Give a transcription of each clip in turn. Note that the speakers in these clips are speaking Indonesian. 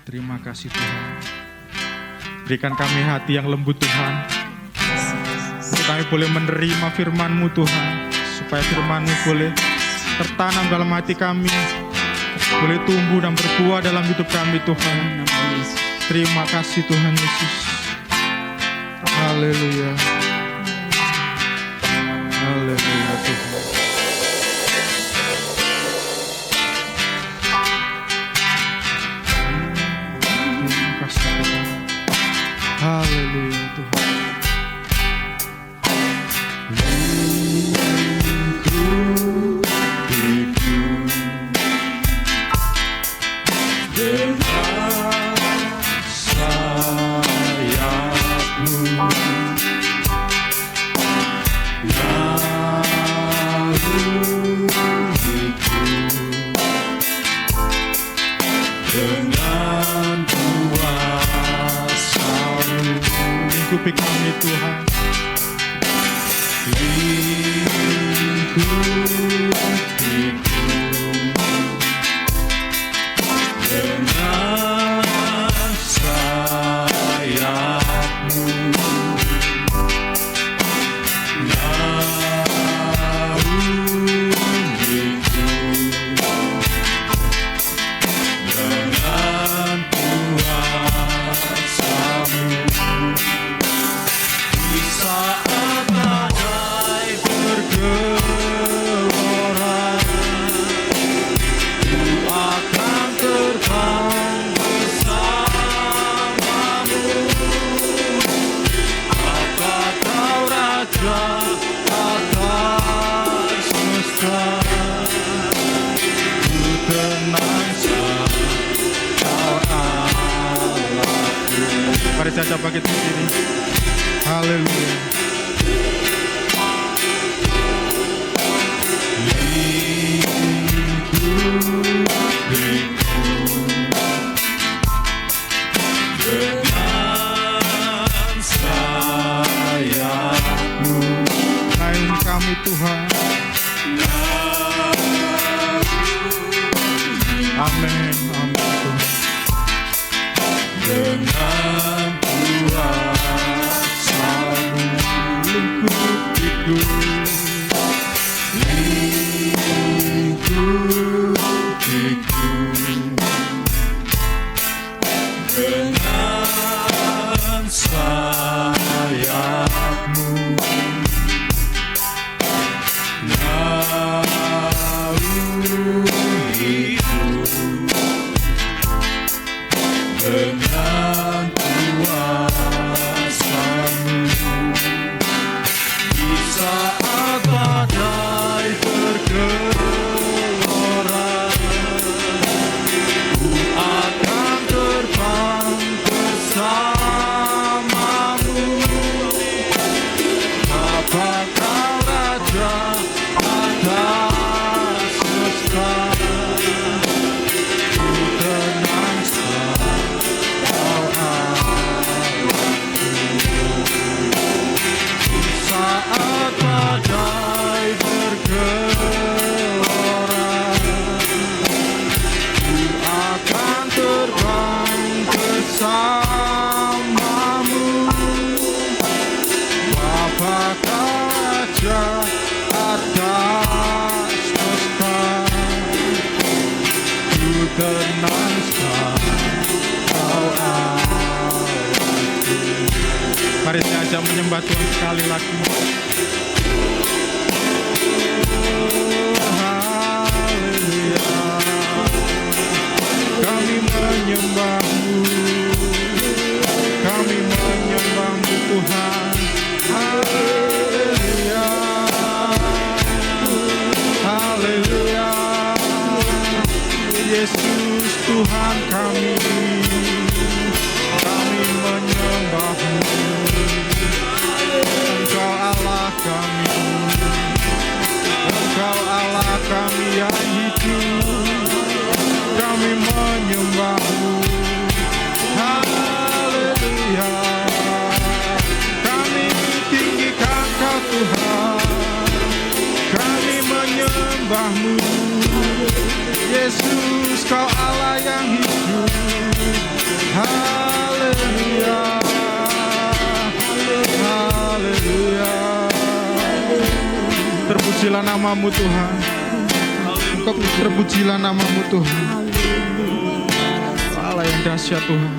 Terima kasih Tuhan. Berikan kami hati yang lembut Tuhan, untuk kami boleh menerima firman-Mu Tuhan, supaya firman-Mu boleh tertanam dalam hati kami, boleh tumbuh dan berbuah dalam hidup kami Tuhan. Terima kasih Tuhan Yesus. Haleluya. Haleluya Tuhan. Terima kasih Tuhan. Haleluya Tuhan. Lingkupi kami Tuhan. Lingkupiku dengan sayap-Mu, naungiku dengan kuasa-Mu. Di saat badai bergelora, ku akan terbang bersama-Mu. Bapa Kau Raja atas semesta, ku tenang saat Kau Allahku. Mari saja bangkit berdiri. Haleluya. Lingkupiku dengan sayap-Mu. Naungi kami Tuhan. Amin. Amin Tuhan. Dengan kuasa-Mu, lingkupiku, lingkupiku dengan sayap-Mu, naungiku dengan kuasa-Mu. Di saat badai bergelora, ku akan terbang bersama-Mu. Bapa Kau Raja atas semesta, ku tenang saat Kau Allahku. Di saat badai bergelora, ku akan terbang bersama-Mu. Bapa Kau Raja atas semesta, ku tenang saat Kau Allahku. Mari saja menyembah Tuhan sekali lagi. Haleluya. Kami menyembah-Mu, kami menyembah-Mu Tuhan. Haleluya. Haleluya. Yesus Tuhan kami menyembah-Mu. Engkau Allah kami, Engkau Allah kami yang hidup. Kami menyembah-Mu. Haleluya. Kami tinggikan Kau Tuhan. Kami menyembah-Mu. Yesus Kau Allah yang hidup. Haleluya, haleluya. Terpujilah namamu Tuhan. Engkau terpujilah namamu Tuhan. Allah yang dahsyat Tuhan.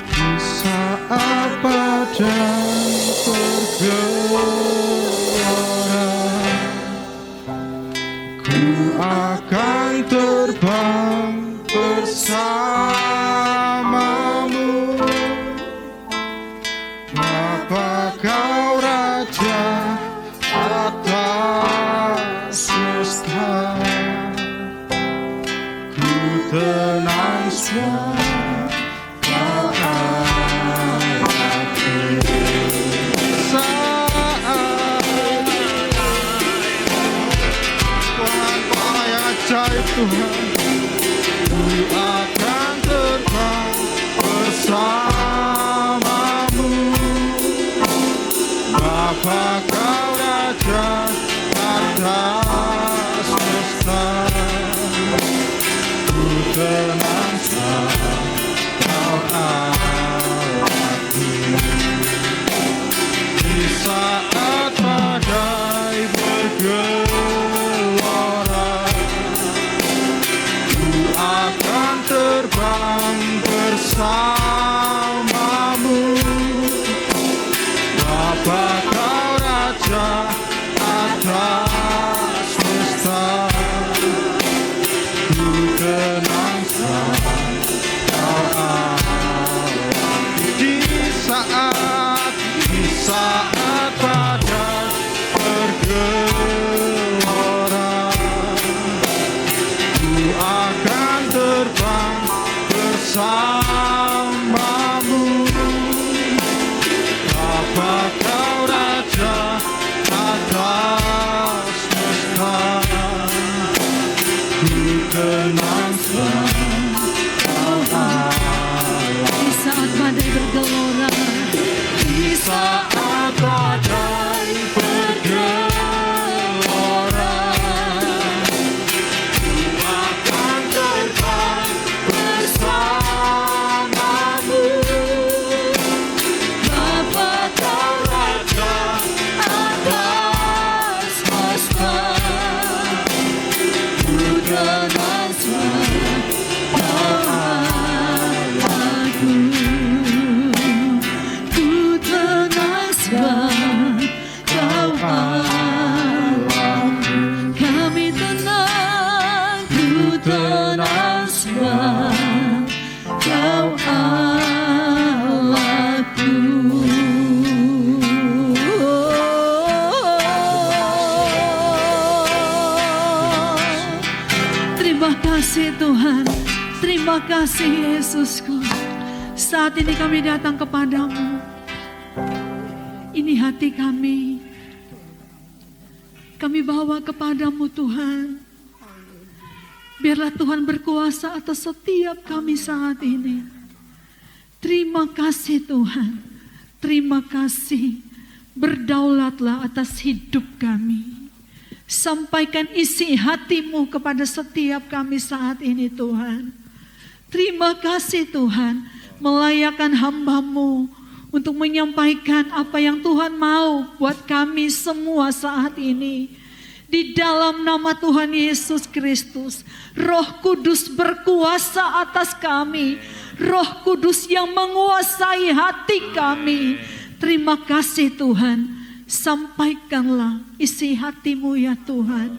Di saat badai bergelora, ku akan terbang bersamamu. Bapa kau Raja atas semesta, ku tenang sebab kau Allahku. Saat Tuhan, Allah yang ajaib Tuhan, ku akan terbang bersamamu. Bapa kau Raja atas semesta, ku tenang sebab kau Allahku. Di saat badai bergelora, ku akan terbang bersamamu. Bapa kau Raja atas semesta, ku tenang sebab kau Allahku. Di saat badai bergelora, ku akan terbang bersamamu. Bapa kau Raja atas semesta, ku tenang sebab kau Allahku. Di saat badai bergelora, Di saat badai bergelora, ku akan terbang bersamamu. Bapa kau Raja atas semesta, ku tenang sebab kau Allahku. ku tenang sebab kau Allahku. Kami tenang, ku tenang sebab kau Allahku. Terima kasih Tuhan, terima kasih Yesusku. Saat ini kami datang kepadamu. Ini hati kami. Kami bawa kepadamu Tuhan. Biarlah Tuhan berkuasa atas setiap kami saat ini. Terima kasih Tuhan. Terima kasih. Berdaulatlah atas hidup kami. Sampaikan isi hatimu kepada setiap kami saat ini Tuhan. Terima kasih Tuhan. Melayakan hamba-Mu untuk menyampaikan apa yang Tuhan mau buat kami semua saat ini. Di dalam nama Tuhan Yesus Kristus, Roh Kudus berkuasa atas kami. Roh Kudus yang menguasai hati kami. Terima kasih Tuhan. Sampaikanlah isi hati-Mu ya Tuhan.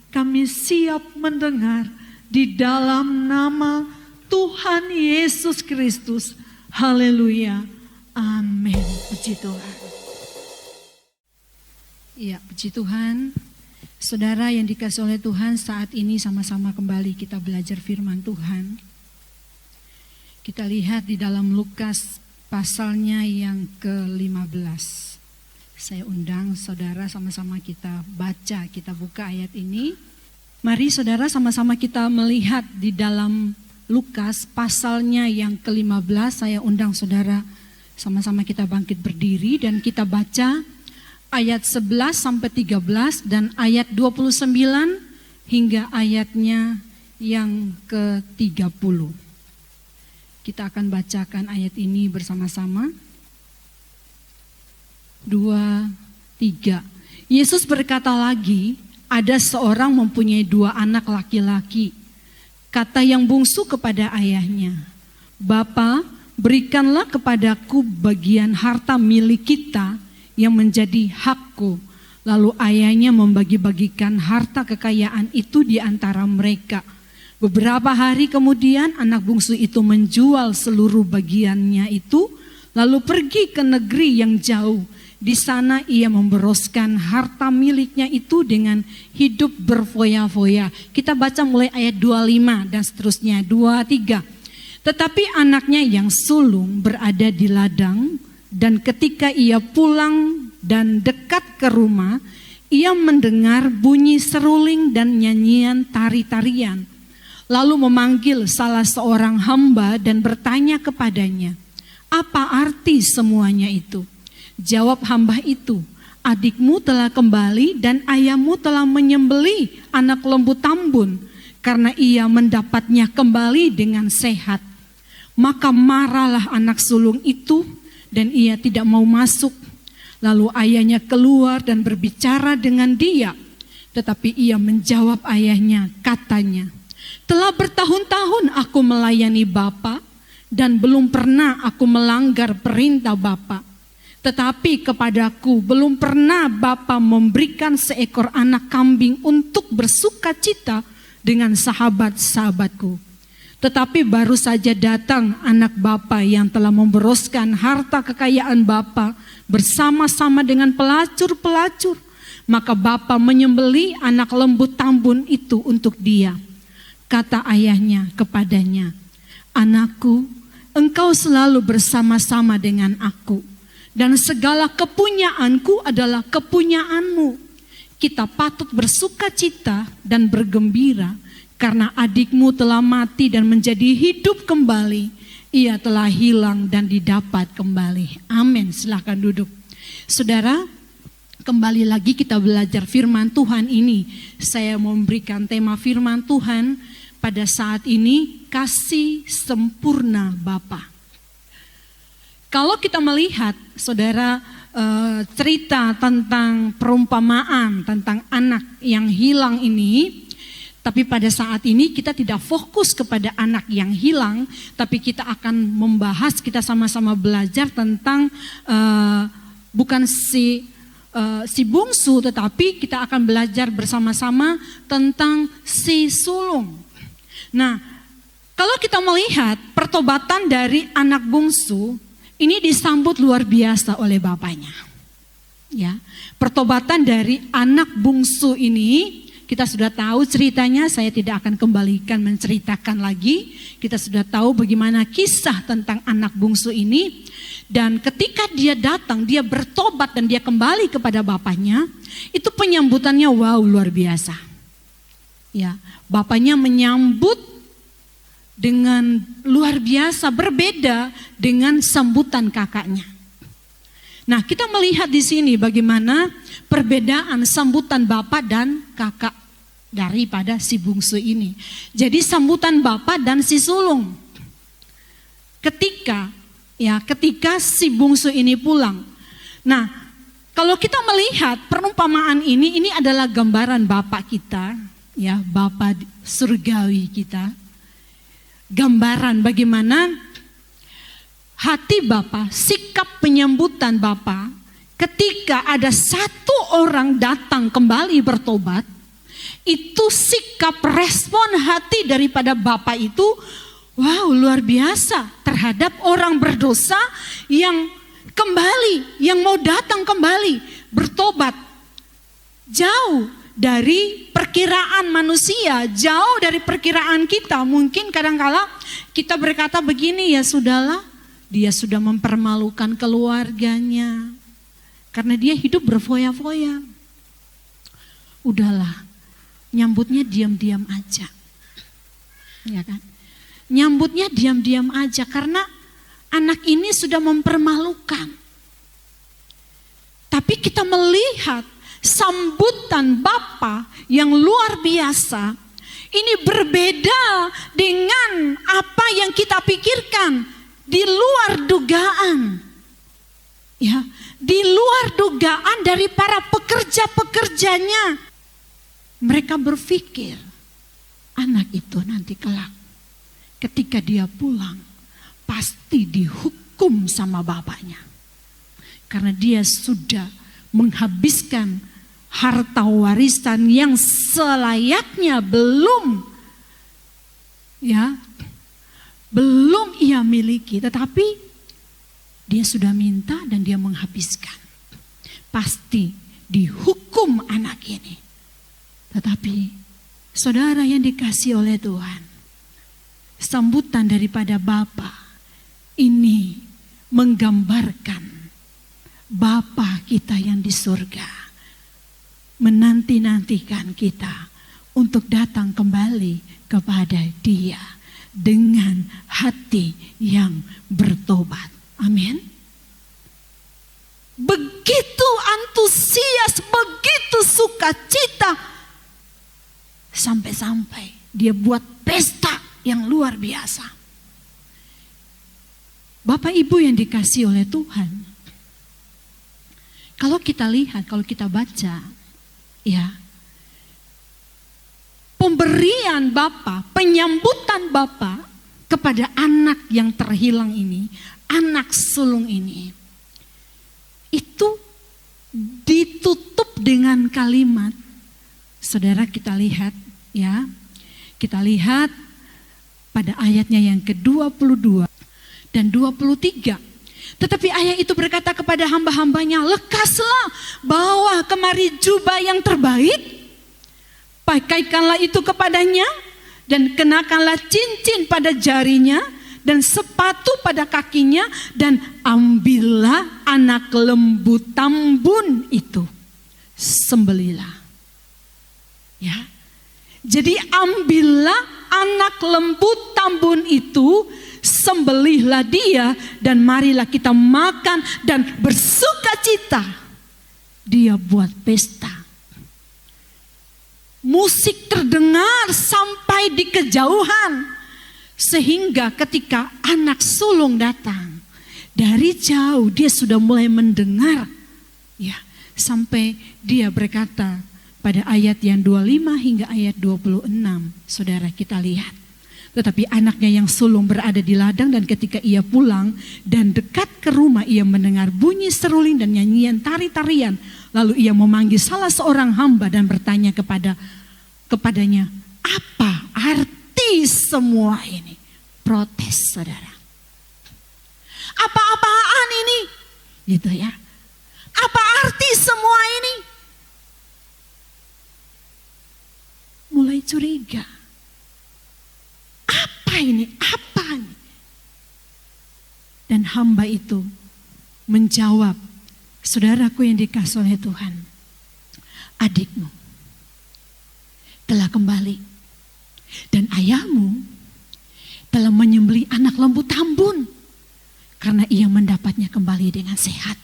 Kami siap mendengar di dalam nama Tuhan Yesus Kristus. Haleluya. Amin. Puji Tuhan. Ya, puji Tuhan. Saudara yang dikasihi oleh Tuhan, saat ini sama-sama kembali kita belajar firman Tuhan. Kita lihat di dalam Lukas pasalnya yang ke-15. Saya undang saudara sama-sama kita baca, kita buka ayat ini. Mari saudara sama-sama kita melihat di dalam Lukas pasalnya yang ke-15. Saya undang saudara sama-sama kita bangkit berdiri dan kita baca ayat 11 sampai 13 dan ayat 29 hingga ayatnya yang ke-30. Kita akan bacakan ayat ini bersama-sama. 2, 3. Yesus berkata lagi, ada seorang mempunyai 2 anak laki-laki. Kata yang bungsu kepada ayahnya, Bapa, berikanlah kepadaku bagian harta milik kita yang menjadi hakku. Lalu ayahnya membagi-bagikan harta kekayaan itu di antara mereka. Beberapa hari kemudian anak bungsu itu menjual seluruh bagiannya itu, lalu pergi ke negeri yang jauh. Di sana ia memboroskan harta miliknya itu dengan hidup berfoya-foya. Kita baca mulai ayat 25 dan seterusnya, 23. Tetapi anaknya yang sulung berada di ladang, dan ketika ia pulang dan dekat ke rumah, ia mendengar bunyi seruling dan nyanyian tari-tarian. Lalu memanggil salah seorang hamba dan bertanya kepadanya, apa arti semuanya itu? Jawab hamba itu, adikmu telah kembali dan ayahmu telah menyembelih anak lembu tambun karena ia mendapatnya kembali dengan sehat. Maka marahlah anak sulung itu dan ia tidak mau masuk. Lalu ayahnya keluar dan berbicara dengan dia. Tetapi ia menjawab ayahnya, katanya, telah bertahun-tahun aku melayani Bapa dan belum pernah aku melanggar perintah Bapa. Tetapi kepadaku belum pernah Bapa memberikan seekor anak kambing untuk bersuka-cita dengan sahabat-sahabatku. Tetapi baru saja datang anak Bapa yang telah memboroskan harta kekayaan Bapa bersama-sama dengan pelacur-pelacur. Maka Bapa menyembelih anak lembu tambun itu untuk dia. Kata ayahnya kepadanya, anakku, engkau selalu bersama-sama dengan aku. Dan segala kepunyaanku adalah kepunyaanmu. Kita patut bersukacita dan bergembira karena adikmu telah mati dan menjadi hidup kembali. Ia telah hilang dan didapat kembali. Amin. Silakan duduk. Saudara, kembali lagi kita belajar firman Tuhan ini. Saya memberikan tema firman Tuhan pada saat ini, kasih sempurna Bapa. Kalau kita melihat, saudara, cerita tentang perumpamaan, tentang anak yang hilang ini, tapi pada saat ini kita tidak fokus kepada anak yang hilang, tapi kita akan membahas, kita sama-sama belajar tentang bukan si bungsu, tetapi kita akan belajar bersama-sama tentang si sulung. Nah, kalau kita melihat pertobatan dari anak bungsu, ini disambut luar biasa oleh bapaknya. Ya, pertobatan dari anak bungsu ini kita sudah tahu ceritanya, saya tidak akan kembalikan menceritakan lagi. Kita sudah tahu bagaimana kisah tentang anak bungsu ini. Dan ketika dia datang, dia bertobat dan dia kembali kepada bapaknya, itu penyambutannya wow, luar biasa. Ya, bapaknya menyambut dengan luar biasa, berbeda dengan sambutan kakaknya. Nah, kita melihat di sini bagaimana perbedaan sambutan bapak dan kakak daripada si bungsu ini. Jadi sambutan bapak dan si sulung. Ketika si bungsu ini pulang. Nah, kalau kita melihat perumpamaan ini adalah gambaran bapak kita, ya, bapak surgawi kita. Gambaran bagaimana hati Bapa, sikap penyambutan Bapa ketika ada satu orang datang kembali bertobat, itu sikap respon hati daripada Bapa itu, wow, luar biasa terhadap orang berdosa yang kembali, yang mau datang kembali bertobat. Jauh dari perkiraan manusia, jauh dari perkiraan kita. Mungkin kadang-kala kita berkata begini, ya sudahlah, dia sudah mempermalukan keluarganya karena dia hidup berfoya-foya. Udahlah, nyambutnya diam-diam aja. Ya kan? Nyambutnya diam-diam aja karena anak ini sudah mempermalukan. Tapi kita melihat sambutan Bapa yang luar biasa, Ini berbeda dengan apa yang kita pikirkan, di luar dugaan. Ya, di luar dugaan dari para pekerja-pekerjanya. Mereka berpikir anak itu nanti kelak ketika dia pulang pasti dihukum sama bapaknya. Karena dia sudah menghabiskan harta warisan yang selayaknya belum ia miliki, tetapi dia sudah minta dan dia menghabiskan. Pasti dihukum anak ini. Tetapi saudara yang dikasihi oleh Tuhan, sambutan daripada Bapa ini menggambarkan Bapa kita yang di surga menanti-nantikan kita untuk datang kembali kepada Dia dengan hati yang bertobat. Amin. Begitu antusias, begitu sukacita, sampai-sampai dia buat pesta yang luar biasa. Bapak Ibu yang dikasihi oleh Tuhan, kalau kita lihat, kalau kita baca, ya, pemberian Bapa, penyambutan Bapa kepada anak yang terhilang ini, anak sulung ini, itu ditutup dengan kalimat, saudara kita lihat, ya, kita lihat pada ayatnya yang ke-22 dan 23. Tetapi ayah itu berkata kepada hamba-hambanya, lekaslah, bawa kemari jubah yang terbaik, pakaikanlah itu kepadanya, dan kenakanlah cincin pada jarinya, dan sepatu pada kakinya, dan ambillah anak lembu tambun itu, sembelilah. Ya, jadi ambillah anak lembu tambun itu, sembelihlah dia, dan marilah kita makan dan bersukacita. Dia buat pesta. Musik terdengar sampai di kejauhan, sehingga ketika anak sulung datang dari jauh, dia sudah mulai mendengar, ya, sampai dia berkata pada ayat yang 25 hingga ayat 26, saudara kita lihat. Tetapi anaknya yang sulung berada di ladang, dan ketika ia pulang dan dekat ke rumah, ia mendengar bunyi seruling dan nyanyian tari-tarian. Lalu ia memanggil salah seorang hamba dan bertanya kepadanya, apa arti semua ini? Protes, saudara. Apa-apaan ini? Gitu ya. Apa arti semua ini? Mulai curiga. Apa ini? Apa ini? Dan hamba itu menjawab, saudaraku yang dikasihi oleh Tuhan, adikmu telah kembali, dan ayahmu telah menyembelih anak lembu tambun, karena ia mendapatnya kembali dengan sehat.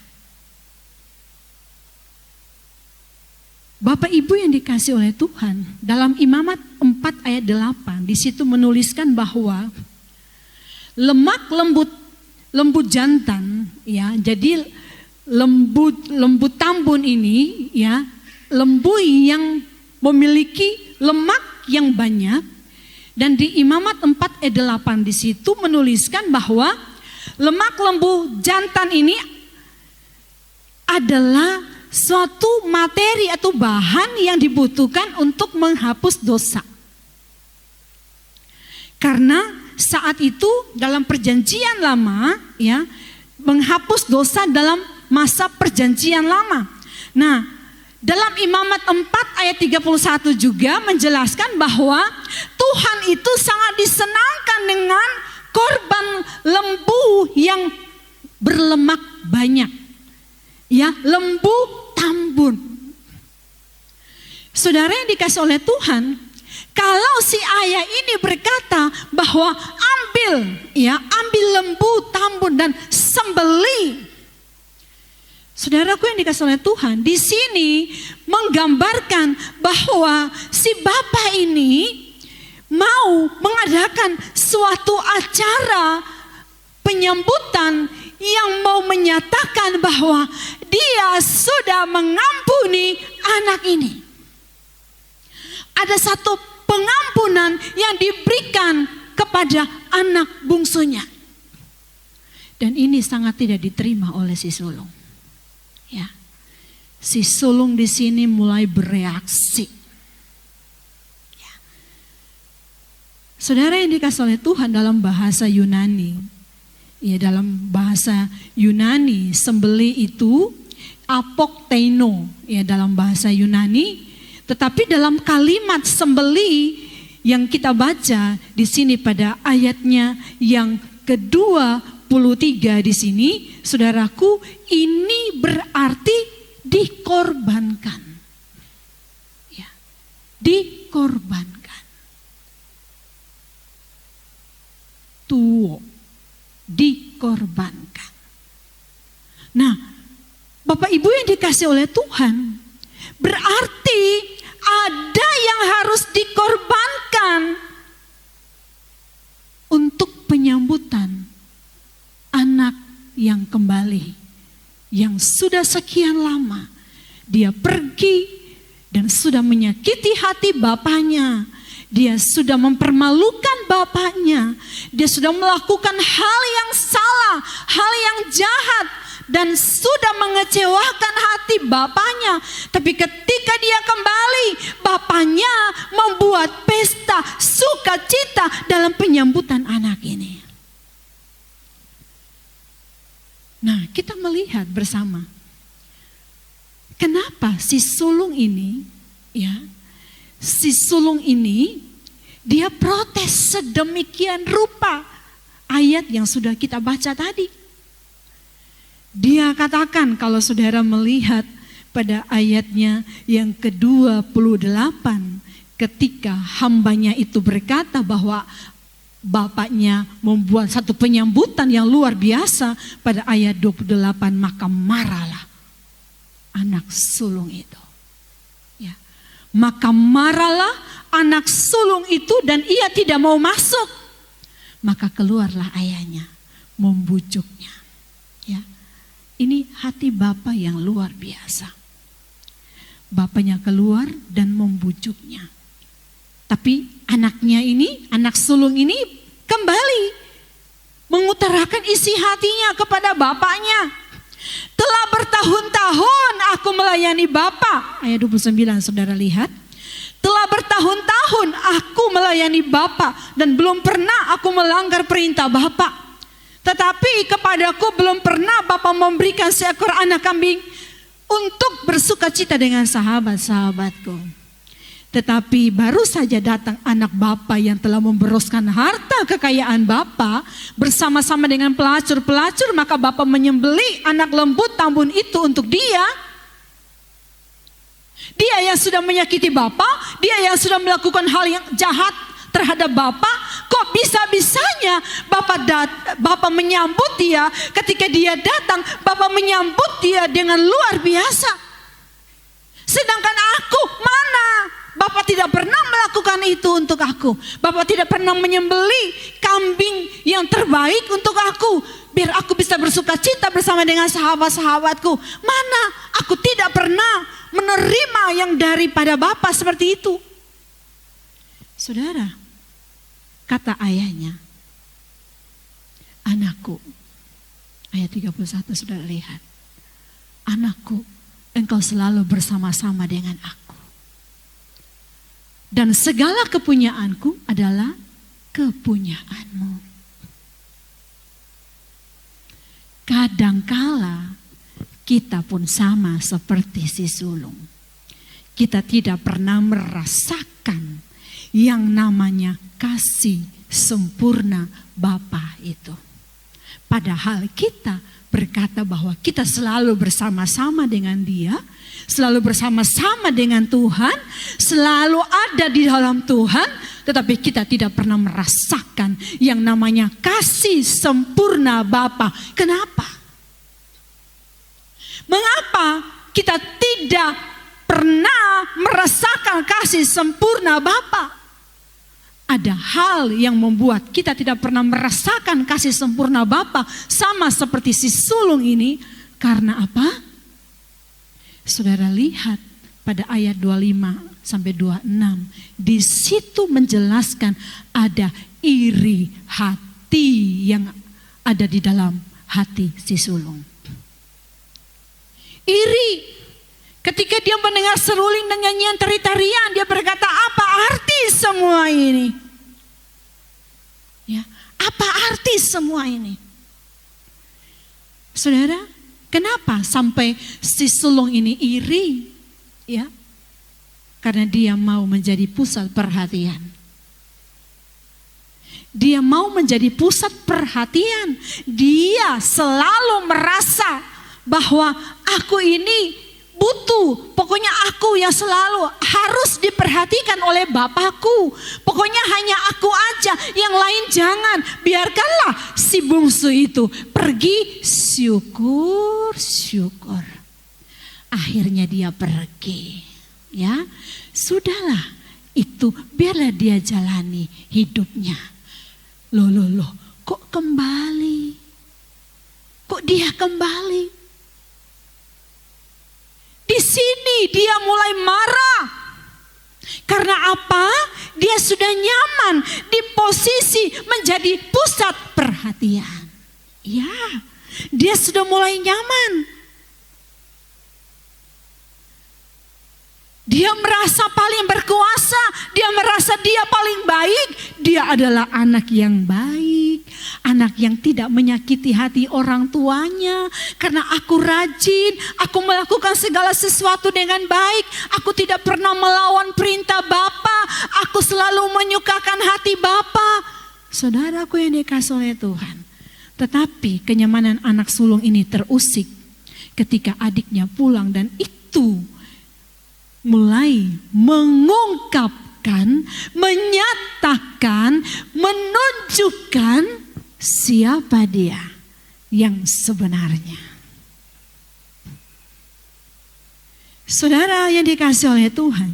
Bapak Ibu yang dikasihi oleh Tuhan, dalam Imamat 4 ayat 8, di situ menuliskan bahwa lemak lembu jantan, ya, jadi lembu tambun ini, ya, lembu yang memiliki lemak yang banyak. Dan di Imamat 4 ayat 8 di situ menuliskan bahwa lemak lembu jantan ini adalah suatu materi atau bahan yang dibutuhkan untuk menghapus dosa. Karena saat itu dalam perjanjian lama, ya, menghapus dosa dalam masa perjanjian lama. Nah, dalam Imamat 4 ayat 31 juga menjelaskan bahwa Tuhan itu sangat disenangkan dengan korban lembu yang berlemak banyak. Ya, lembu tambun. Saudara yang dikasihi oleh Tuhan, kalau si ayah ini berkata bahwa ambil lembu tambun dan sembelih. Saudaraku yang dikasihi oleh Tuhan, di sini menggambarkan bahwa si bapak ini mau mengadakan suatu acara penyambutan yang mau menyatakan bahwa dia sudah mengampuni anak ini. Ada satu pengampunan yang diberikan kepada anak bungsunya. Dan ini sangat tidak diterima oleh si sulung. Ya. Si sulung di sini mulai bereaksi. Ya. Saudara yang dikasih oleh Tuhan, dalam bahasa Yunani, ya, dalam bahasa Yunani sembelih itu apokteino, ya, dalam bahasa Yunani. Tetapi dalam kalimat sembelih yang kita baca di sini pada ayatnya yang ke-23 di sini, saudaraku, ini berarti dikorbankan. Ya, dikorbankan. Tuo, dikorbankan. Nah, Bapak Ibu yang dikasih oleh Tuhan, berarti ada yang harus dikorbankan untuk penyambutan anak yang kembali, yang sudah sekian lama dia pergi dan sudah menyakiti hati bapaknya. Dia sudah mempermalukan bapaknya. Dia sudah melakukan hal yang salah, hal yang jahat, dan sudah mengecewakan hati bapaknya. Tapi ketika dia kembali, bapaknya membuat pesta sukacita dalam penyambutan anak ini. Nah, kita melihat bersama, kenapa si sulung ini, ya, si sulung ini dia protes sedemikian rupa. Ayat yang sudah kita baca tadi. Dia katakan, kalau saudara melihat pada ayatnya yang ke-28, ketika hambanya itu berkata bahwa bapaknya membuat satu penyambutan yang luar biasa, pada ayat 28, maka marahlah anak sulung itu. Ya. Maka marahlah anak sulung itu dan ia tidak mau masuk. Maka keluarlah ayahnya membujuknya. Ya. Ini hati bapa yang luar biasa. Bapaknya keluar dan membujuknya. Tapi anaknya ini, anak sulung ini kembali mengutarakan isi hatinya kepada bapaknya. Telah bertahun-tahun aku melayani Bapa. Ayat 29 saudara lihat. Telah bertahun-tahun aku melayani Bapa dan belum pernah aku melanggar perintah Bapa. Tetapi kepadaku belum pernah Bapa memberikan seekor anak kambing untuk bersukacita dengan sahabat-sahabatku. Tetapi baru saja datang anak bapa yang telah memberoskan harta kekayaan bapa bersama-sama dengan pelacur-pelacur, maka bapa menyembelih anak lembut tambun itu untuk dia. Dia yang sudah menyakiti bapa, dia yang sudah melakukan hal yang jahat terhadap bapa, kok bisa-bisanya bapa menyambut dia. Ketika dia datang, bapa menyambut dia dengan luar biasa. Sedangkan aku, mana? Bapak tidak pernah melakukan itu untuk aku. Bapak tidak pernah menyembelih kambing yang terbaik untuk aku, biar aku bisa bersukacita bersama dengan sahabat-sahabatku. Mana? Aku tidak pernah menerima yang daripada Bapak seperti itu. Saudara, kata ayahnya, anakku, ayat 31 saudara lihat. Anakku, engkau selalu bersama-sama dengan aku. Dan segala kepunyaanku adalah kepunyaanmu. Kadangkala kita pun sama seperti si sulung. Kita tidak pernah merasakan yang namanya kasih sempurna Bapa itu. Padahal kita berkata bahwa kita selalu bersama-sama dengan Dia, selalu bersama-sama dengan Tuhan, selalu ada di dalam Tuhan, tetapi kita tidak pernah merasakan yang namanya kasih sempurna Bapa. Kenapa? Mengapa kita tidak pernah merasakan kasih sempurna Bapa? ada hal yang membuat kita tidak pernah merasakan kasih sempurna Bapa sama seperti si sulung ini. Karena apa? Saudara lihat pada ayat 25 sampai 26. Di situ menjelaskan ada iri hati yang ada di dalam hati si sulung. Iri. Ketika dia mendengar seruling dan nyanyian tari-tarian, dia berkata, apa arti semua ini? Ya, apa arti semua ini? Saudara, kenapa sampai si sulung ini iri? Ya, karena dia mau menjadi pusat perhatian. Dia mau menjadi pusat perhatian. Dia selalu merasa bahwa aku ini butuh, pokoknya aku yang selalu harus diperhatikan oleh Bapakku. Pokoknya hanya aku aja, yang lain jangan. Biarkanlah si bungsu itu pergi, syukur. Akhirnya dia pergi. Ya, sudahlah itu, biarlah dia jalani hidupnya. Loh, kok kembali? Kok dia kembali? Di sini dia mulai marah. Karena apa? Dia sudah nyaman di posisi menjadi pusat perhatian. Ya, dia sudah mulai nyaman. Dia merasa paling berkuasa, dia merasa dia paling baik. Dia adalah anak yang baik, anak yang tidak menyakiti hati orang tuanya. Karena aku rajin, aku melakukan segala sesuatu dengan baik. Aku tidak pernah melawan perintah Bapa, aku selalu menyukakan hati Bapa. Saudaraku yang dikasihi oleh Tuhan. Tetapi kenyamanan anak sulung ini terusik ketika adiknya pulang, dan itu mulai mengungkapkan, menyatakan, menunjukkan siapa dia yang sebenarnya. Saudara yang dikasihi oleh Tuhan,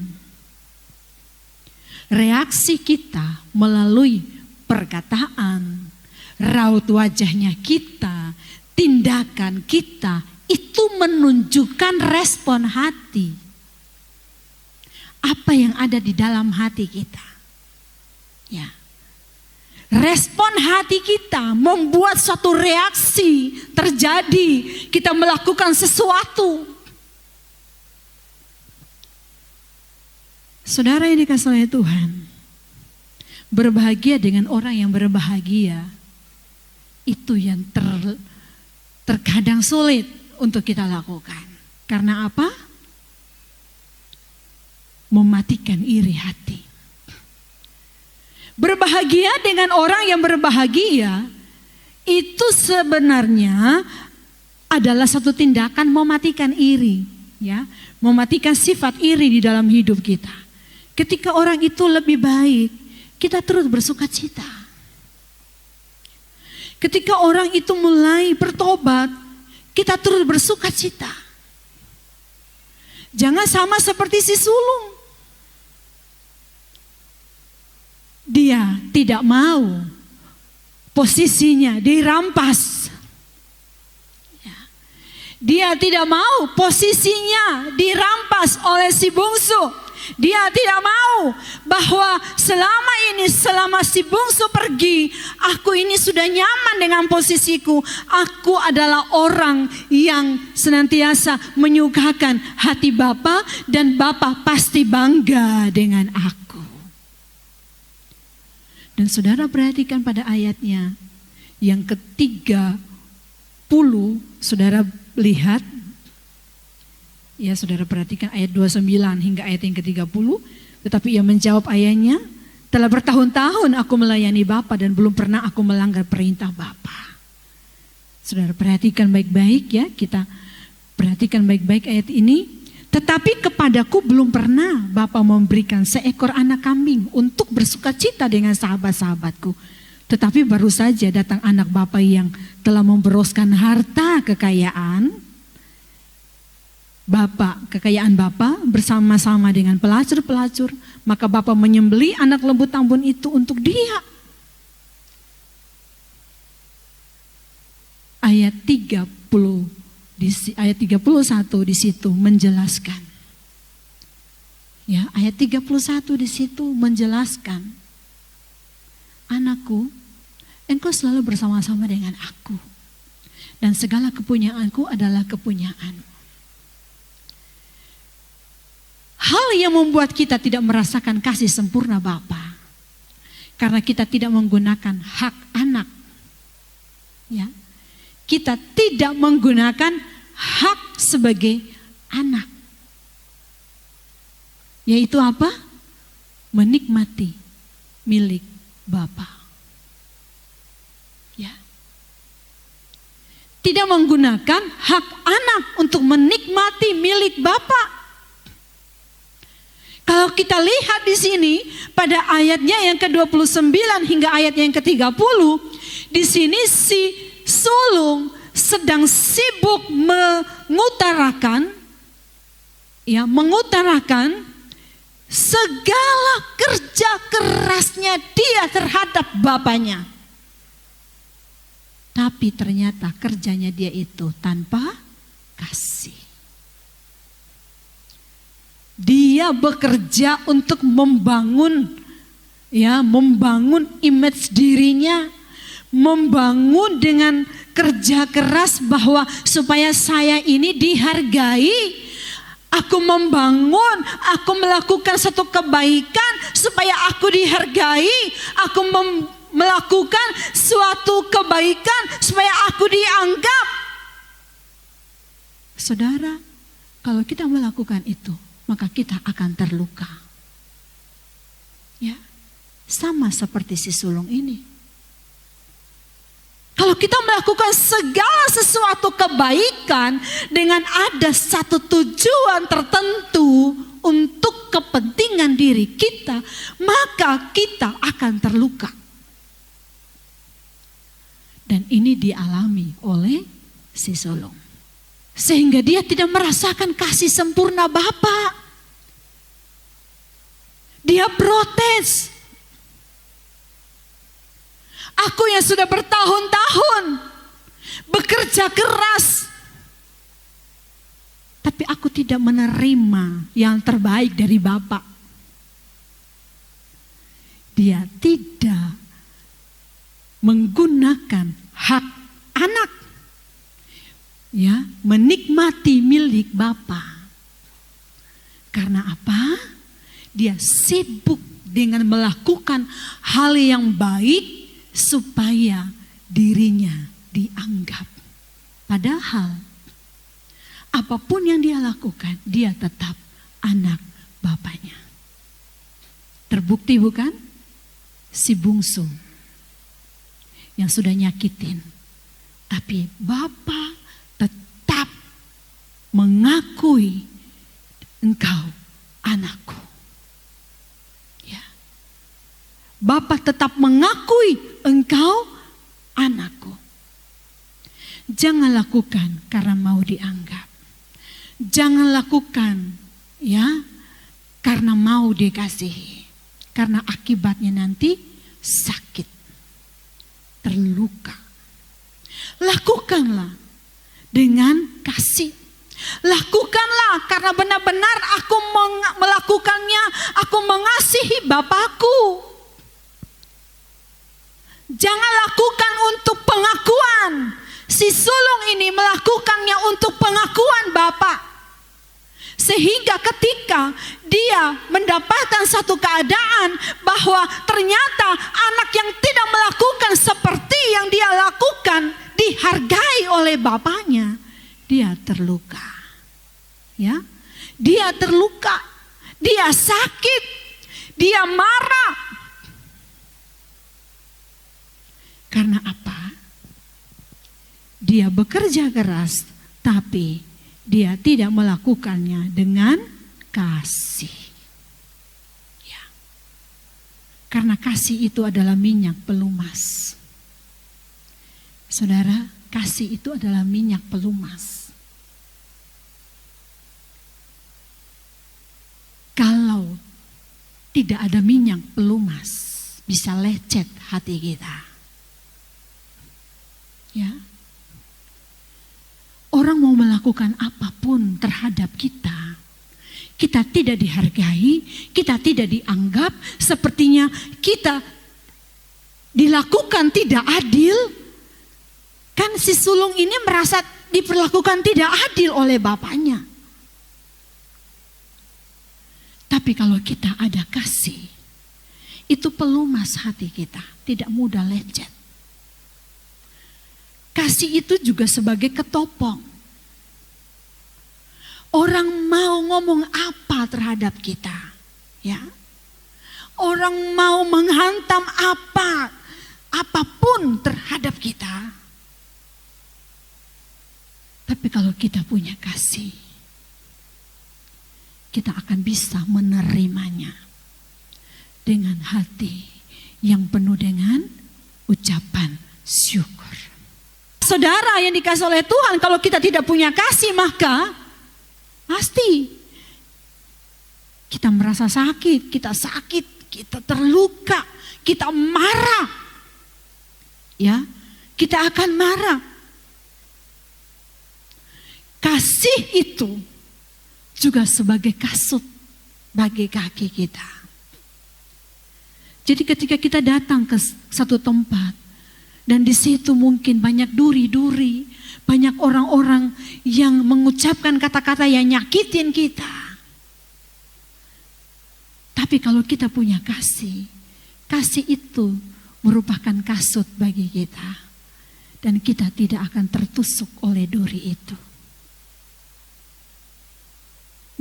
reaksi kita melalui perkataan, raut wajahnya kita, tindakan kita, itu menunjukkan respon hati. Apa yang ada di dalam hati kita. Ya. Respon hati kita membuat suatu reaksi terjadi. Kita melakukan sesuatu. Saudara yang dikasihi oleh Tuhan, berbahagia dengan orang yang berbahagia, itu yang terkadang sulit untuk kita lakukan. Karena apa? Mematikan iri hati. Berbahagia dengan orang yang berbahagia itu sebenarnya adalah satu tindakan mematikan iri, ya, mematikan sifat iri di dalam hidup kita. Ketika orang itu lebih baik, kita terus bersukacita. Ketika orang itu mulai bertobat, kita terus bersukacita. Jangan sama seperti si sulung. Dia tidak mau posisinya dirampas. Dia tidak mau posisinya dirampas oleh si bungsu. Dia tidak mau bahwa selama si bungsu pergi, aku ini sudah nyaman dengan posisiku. Aku adalah orang yang senantiasa menyukakan hati Bapa, dan Bapa pasti bangga dengan aku. Dan saudara perhatikan pada ayatnya yang ke-30, saudara lihat, ya saudara perhatikan ayat 29 hingga ayat yang ke-30. Tetapi ia menjawab ayahnya, telah bertahun-tahun aku melayani Bapa dan belum pernah aku melanggar perintah Bapa. Saudara perhatikan baik-baik ya, kita perhatikan baik-baik ayat ini. Tetapi kepadaku belum pernah Bapa memberikan seekor anak kambing untuk bersukacita dengan sahabat-sahabatku. Tetapi baru saja datang anak Bapa yang telah memberoskan harta kekayaan. Bapa kekayaan bapa bersama-sama dengan pelacur-pelacur, maka bapa menyembelih anak lembu tambun itu untuk dia. Ayat 31 di situ menjelaskan. Ya, ayat 31 di situ menjelaskan. Anakku, engkau selalu bersama-sama dengan aku. Dan segala kepunyaanku adalah kepunyaanmu. Hal yang membuat kita tidak merasakan kasih sempurna Bapa, karena kita tidak menggunakan hak anak. Ya, kita tidak menggunakan hak sebagai anak. Yaitu apa? Menikmati milik Bapa. Ya. Tidak menggunakan hak anak untuk menikmati milik Bapa. Kalau kita lihat di sini pada ayatnya yang ke-29 hingga ayat yang ke-30, di sini si sulung sedang sibuk mengutarakan segala kerja kerasnya dia terhadap bapaknya. Tapi ternyata kerjanya dia itu tanpa kasih. Dia bekerja untuk membangun image dirinya, membangun dengan kerja keras bahwa supaya saya ini dihargai. Aku membangun, aku melakukan satu kebaikan supaya aku dihargai. Aku melakukan suatu kebaikan supaya aku dianggap. Saudara, kalau kita melakukan itu, maka kita akan terluka. Ya, sama seperti si sulung ini. Kalau kita melakukan segala sesuatu kebaikan dengan ada satu tujuan tertentu untuk kepentingan diri kita, maka kita akan terluka. Dan ini dialami oleh si sulung. Sehingga dia tidak merasakan kasih sempurna Bapa. Dia protes. Aku yang sudah bertahun-tahun bekerja keras, tapi aku tidak menerima yang terbaik dari Bapak. Dia tidak menggunakan hak anak, ya, menikmati milik Bapak. Karena apa? Dia sibuk dengan melakukan hal yang baik supaya dirinya dianggap. Padahal apapun yang dia lakukan, dia tetap anak bapaknya. Terbukti bukan? Si bungsu yang sudah nyakitin, tapi Bapak tetap mengakui engkau anakku. Ya. Bapak tetap mengakui engkau anakku. Jangan lakukan karena mau dianggap. Jangan lakukan karena mau dikasihi. Karena akibatnya nanti sakit, terluka. Lakukanlah dengan kasih. Lakukanlah karena benar-benar aku melakukannya, aku mengasihi Bapakku. Jangan lakukan untuk pengakuan. Si sulung ini melakukannya untuk pengakuan Bapak. Sehingga ketika dia mendapatkan satu keadaan bahwa ternyata anak yang tidak melakukan seperti yang dia lakukan dihargai oleh bapaknya, dia terluka. Ya, dia terluka, dia sakit, dia marah. Karena apa? Dia bekerja keras, tapi dia tidak melakukannya dengan kasih. Ya. Karena kasih itu adalah minyak pelumas. Saudara, kasih itu adalah minyak pelumas. tidak ada minyak pelumas bisa lecet hati kita. Ya. Orang mau melakukan apapun terhadap kita, kita tidak dihargai, kita tidak dianggap, sepertinya kita dilakukan tidak adil. Kan si sulung ini merasa diperlakukan tidak adil oleh bapaknya. Tapi kalau kita ada kasih, itu pelumas hati kita, tidak mudah lecet. Kasih itu juga sebagai ketopong. Orang mau ngomong apa terhadap kita, ya. Orang mau menghantam apapun terhadap kita. Tapi kalau kita punya kasih, kita akan bisa menerimanya dengan hati yang penuh dengan ucapan syukur. Saudara yang dikasih oleh Tuhan, kalau kita tidak punya kasih, maka pasti kita merasa sakit, kita terluka, kita marah. Ya, kita akan marah. Kasih itu juga sebagai kasut bagi kaki kita. Jadi ketika kita datang ke satu tempat dan di situ mungkin banyak duri-duri, banyak orang-orang yang mengucapkan kata-kata yang nyakitin kita. Tapi kalau kita punya kasih, kasih itu merupakan kasut bagi kita. Dan kita tidak akan tertusuk oleh duri itu.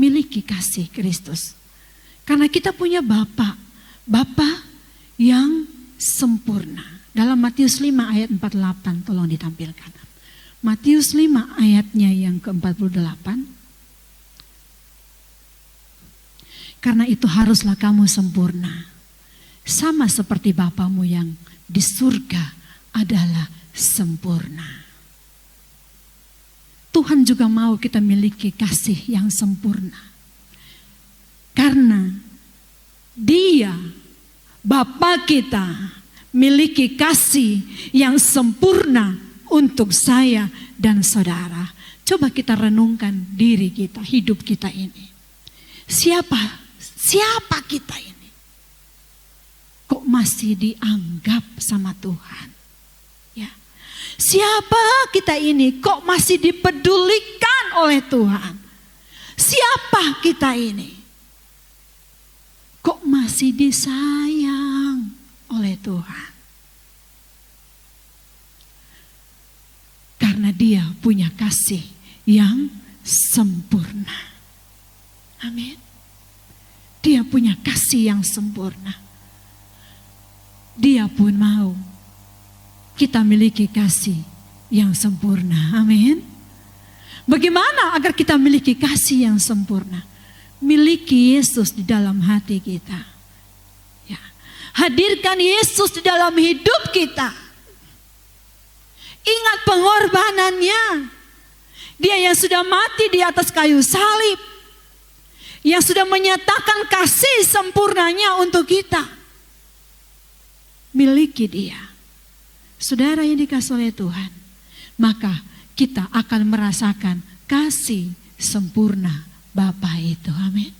Miliki kasih Kristus. Karena kita punya Bapa yang sempurna. Dalam Matius 5 ayat 48, tolong ditampilkan. Matius 5 ayatnya yang ke-48. Karena itu haruslah kamu sempurna. Sama seperti Bapamu yang di surga adalah sempurna. Tuhan juga mau kita miliki kasih yang sempurna. Karena Dia, Bapa kita, miliki kasih yang sempurna untuk saya dan saudara. Coba kita renungkan diri kita, hidup kita ini. Siapa kita ini? Kok masih dianggap sama Tuhan? Ya. Siapa kita ini? Kok masih dipedulikan oleh Tuhan? Siapa kita ini? Kok masih disayang oleh Tuhan? Karena Dia punya kasih yang sempurna. Amin. Dia punya kasih yang sempurna. Dia pun mau kita miliki kasih yang sempurna. Amin. Bagaimana agar kita miliki kasih yang sempurna? Miliki Yesus di dalam hati kita. Ya. Hadirkan Yesus di dalam hidup kita. Ingat pengorbanannya. Dia yang sudah mati di atas kayu salib. Yang sudah menyatakan kasih sempurnanya untuk kita. Miliki Dia. Saudara yang dikasih oleh Tuhan. Maka kita akan merasakan kasih sempurna Bapa itu. Amin.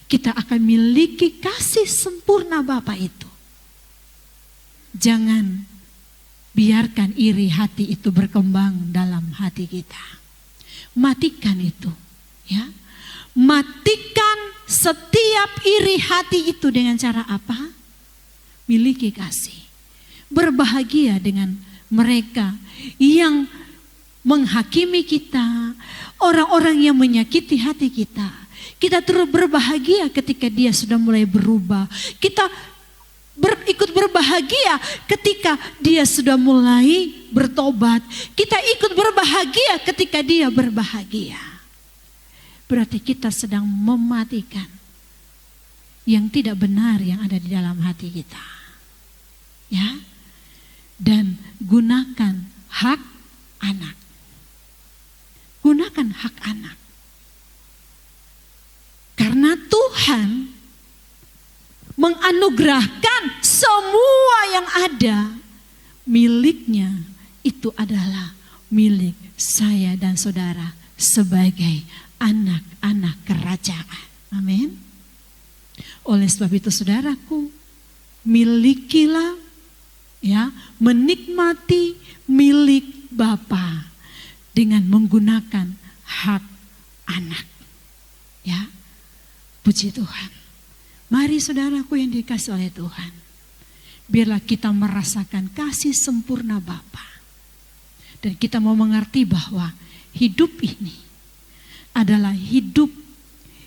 Kita akan miliki kasih sempurna Bapa itu. Jangan biarkan iri hati itu berkembang dalam hati kita. Matikan itu, ya. Matikan setiap iri hati itu dengan cara apa? Miliki kasih. Berbahagia dengan mereka yang menghakimi kita, orang-orang yang menyakiti hati kita. Kita terus berbahagia ketika dia sudah mulai berubah. Kita ikut berbahagia ketika dia sudah mulai bertobat. Kita ikut berbahagia ketika dia berbahagia. Berarti kita sedang mematikan yang tidak benar yang ada di dalam hati kita. Ya. Dan gunakan hak anak. Gunakan hak anak. Karena Tuhan anugerahkan semua yang ada miliknya, itu adalah milik saya dan saudara sebagai anak-anak kerajaan. Amin. Oleh sebab itu saudaraku, milikilah, ya, menikmati milik Bapa dengan menggunakan hak anak. Ya, puji Tuhan. Mari saudaraku yang dikasih oleh Tuhan, biarlah kita merasakan kasih sempurna Bapa. Dan kita mau mengerti bahwa hidup ini adalah hidup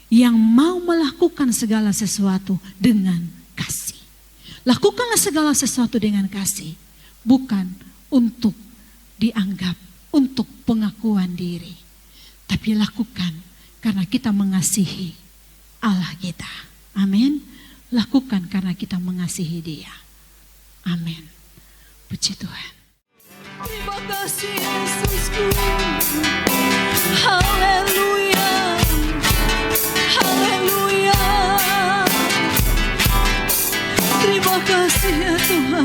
yang mau melakukan segala sesuatu dengan kasih. Lakukanlah segala sesuatu dengan kasih, bukan untuk dianggap, untuk pengakuan diri. Tapi lakukan karena kita mengasihi Allah kita. Amin. Lakukan karena kita mengasihi Dia. Amin. Puji Tuhan. Terima kasih Yesusku. Haleluya. Haleluya. Terima kasih ya Tuhan.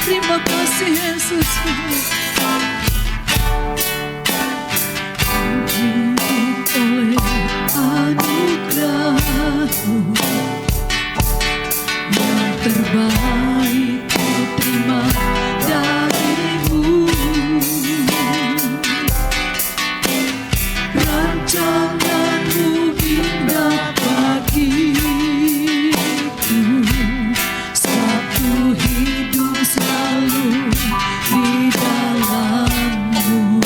Terima kasih Yesus. Oleh anugerah-Mu yang terbaik ku terima dari-Mu. Rancangan-Mu indah bagiku, satu hidup selalu di dalam-Mu.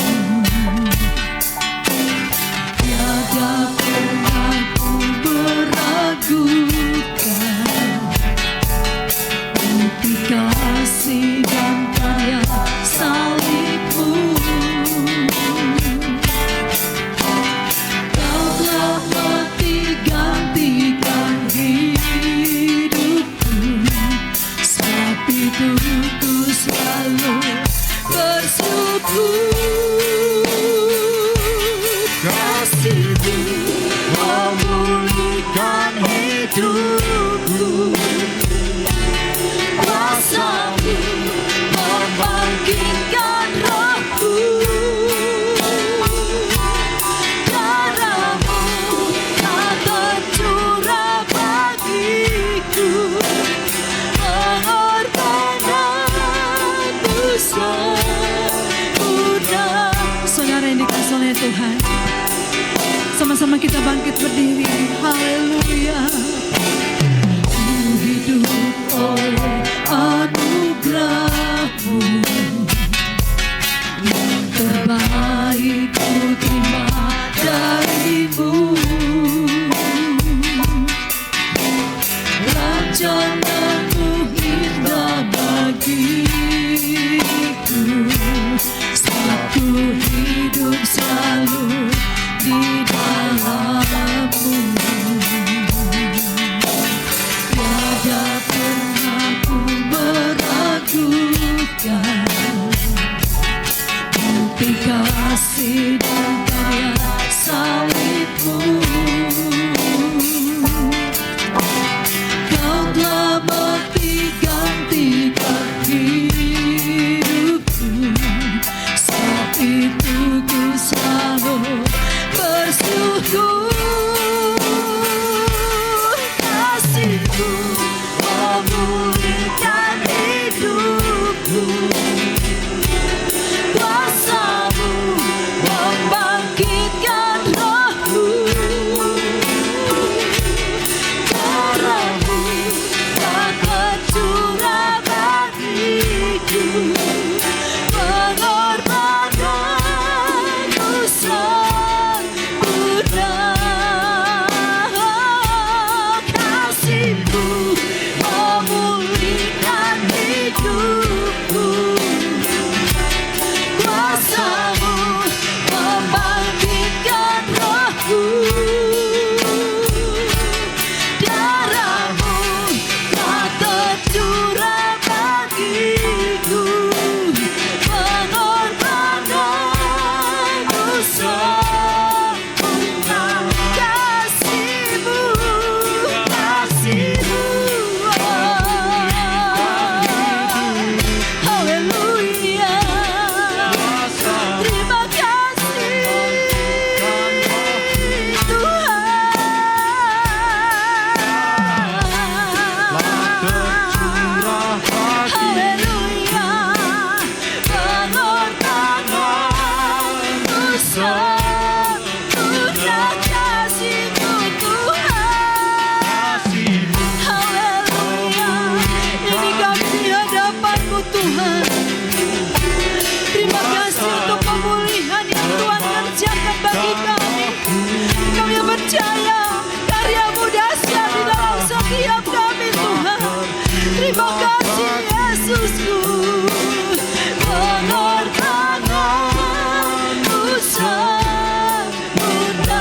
Tiada pernah ku meragukan bukti kasih dan karya salib-Mu. Kau telah mati gantikan hidupku, sebab itu ku selalu bersyukur. Kasih-Mu memulihkan hidupku, kuasa-Mu membangkitkan rohku, darah-Mu tak tercurah bagiku, pengorbanan-Mu sempurna. Saudara yang dikasihi oleh Tuhan, sama-sama kita bangkit berdiri. Haleluya. Ku hidup oleh anugerah-Mu yang terbaik ku terima dari-Mu. Rancangan-Mu indah bagiku, satu hidup selalu di dalam-Mu. Tiada pernah ku percaya karya-Mu dahsyat di dalam setiap kami Tuhan. Terima kasih Yesusku. Pengorbananmu sempurna,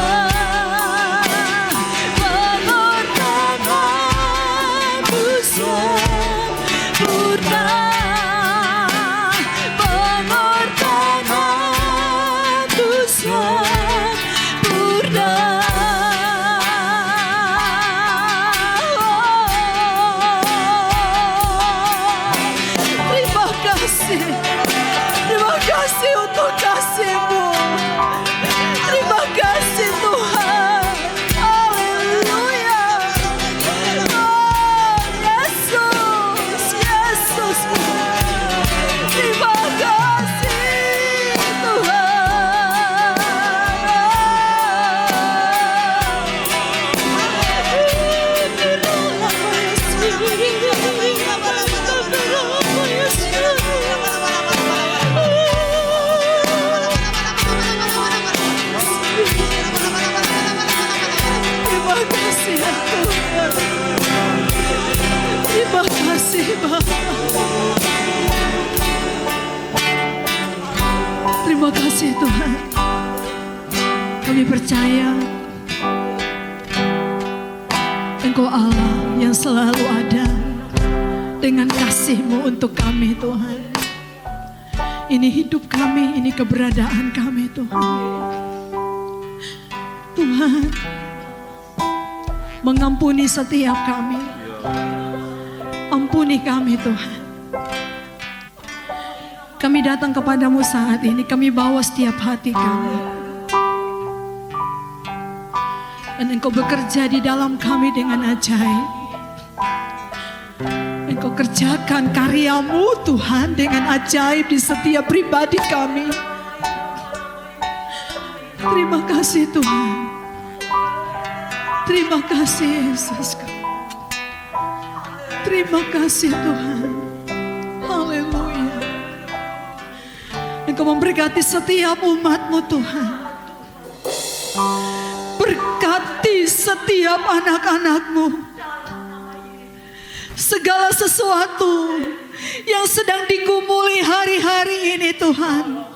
pengorbananmu sempurna, pengorbananmu sempurna. Terima kasih untuk kasih-Mu. Terima kasih Tuhan. Haleluya. Oh, Yesus, Yesus. Terima kasih Terima kasih Bapa. Terima kasih Tuhan. Kami percaya Engkau Allah yang selalu ada dengan kasih-Mu untuk kami Tuhan. Ini hidup kami, ini keberadaan kami Tuhan. Tuhan, mengampuni setiap kami. Ampuni kami Tuhan. Kami datang kepadamu saat ini, kami bawa setiap hati kami. Dan Engkau bekerja di dalam kami dengan ajaib. Engkau kerjakan karya-Mu Tuhan dengan ajaib di setiap pribadi kami. Terima kasih Tuhan. Terima kasih Yesus. Terima kasih Tuhan. Haleluya. Engkau memberkati setiap umat-Mu Tuhan. Berkati setiap anak-anak-Mu. Segala sesuatu yang sedang digumuli hari-hari ini Tuhan.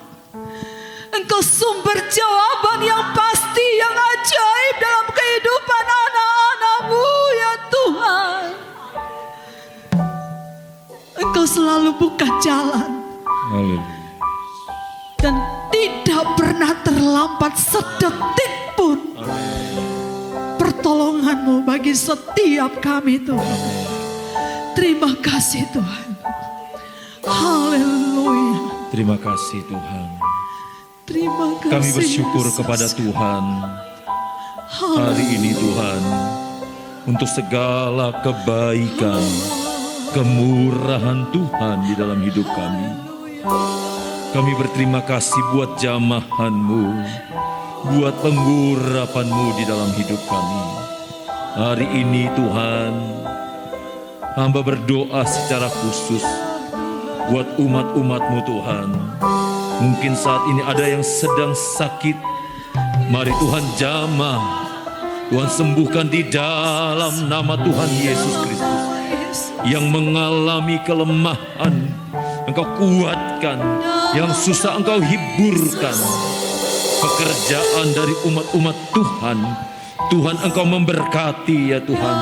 Engkau sumber jawaban yang pasti, yang ajaib dalam kehidupan anak-anak-Mu ya Tuhan. Engkau selalu buka jalan. Dan tidak pernah terlambat sedetik pun pertolongan-Mu bagi setiap kami Tuhan. Terima kasih Tuhan. Haleluya. Terima kasih Tuhan. Terima kasih. Kami bersyukur Yesus. kepada Tuhan hari ini Tuhan, untuk segala kebaikan, kemurahan Tuhan di dalam hidup kami. Kami berterima kasih buat jamahan-Mu, buat pengurapan-Mu di dalam hidup kami. Hari ini Tuhan, hamba berdoa secara khusus buat umat-umat-Mu Tuhan. Mungkin saat ini ada yang sedang sakit. Mari Tuhan jamah, Tuhan sembuhkan di dalam nama Tuhan Yesus Kristus. Yang mengalami kelemahan, Engkau kuatkan. Yang susah Engkau hiburkan. Pekerjaan dari umat-umat Tuhan, Tuhan Engkau memberkati ya Tuhan.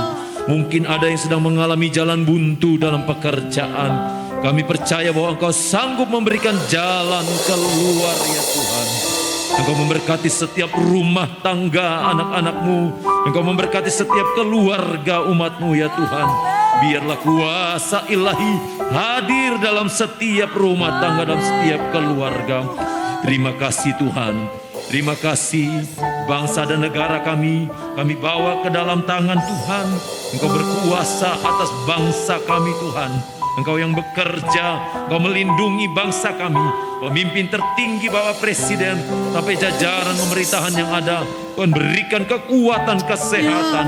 Mungkin ada yang sedang mengalami jalan buntu dalam pekerjaan. Kami percaya bahwa Engkau sanggup memberikan jalan keluar ya Tuhan. Engkau memberkati setiap rumah tangga anak-anak-Mu. Engkau memberkati setiap keluarga umat-Mu ya Tuhan. Biarlah kuasa ilahi hadir dalam setiap rumah tangga, dalam setiap keluarga. Terima kasih Tuhan. Terima kasih bangsa dan negara kami bawa ke dalam tangan Tuhan. Engkau berkuasa atas bangsa kami Tuhan. Engkau yang bekerja, Engkau melindungi bangsa kami. Pemimpin tertinggi Bapak Presiden sampai jajaran pemerintahan yang ada, Tuhan berikan kekuatan, kesehatan.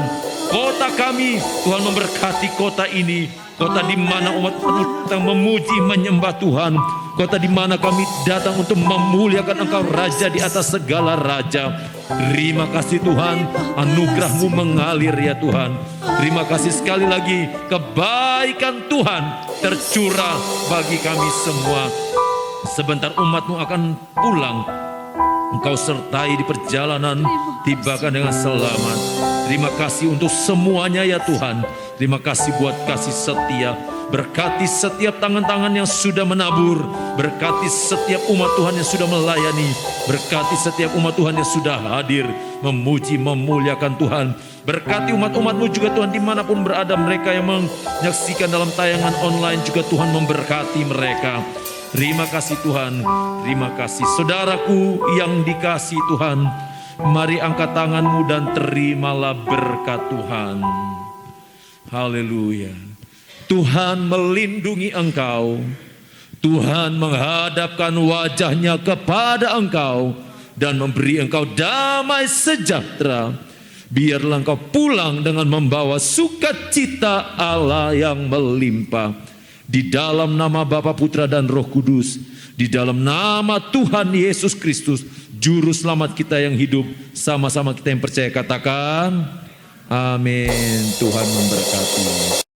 Kota kami, Tuhan memberkati kota ini. Kota di mana umat penuh memuji, menyembah Tuhan. kota di mana kami datang untuk memuliakan Engkau, Raja di atas segala raja. Terima kasih Tuhan, anugerah-Mu mengalir ya Tuhan. Terima kasih sekali lagi, kebaikan Tuhan tercurah bagi kami semua. Sebentar umat-Mu akan pulang, Engkau sertai di perjalanan, tibakan dengan selamat. Terima kasih untuk semuanya ya Tuhan. Terima kasih buat kasih setia. Berkati setiap tangan-tangan yang sudah menabur. Berkati setiap umat Tuhan yang sudah melayani. Berkati setiap umat Tuhan yang sudah hadir, memuji, memuliakan Tuhan. Berkati umat-umat-Mu juga Tuhan, dimanapun berada mereka yang menyaksikan dalam tayangan online juga Tuhan memberkati mereka. Terima kasih Tuhan, terima kasih. Saudaraku yang dikasih Tuhan, mari angkat tanganmu dan terimalah berkat Tuhan. Haleluya. Tuhan melindungi engkau. Tuhan menghadapkan wajahnya kepada engkau dan memberi engkau damai sejahtera. Biarlah engkau pulang dengan membawa sukacita Allah yang melimpah. Di dalam nama Bapa, Putra dan Roh Kudus, di dalam nama Tuhan Yesus Kristus, Juru Selamat kita yang hidup, sama-sama kita yang percaya katakan, amin. Tuhan memberkati.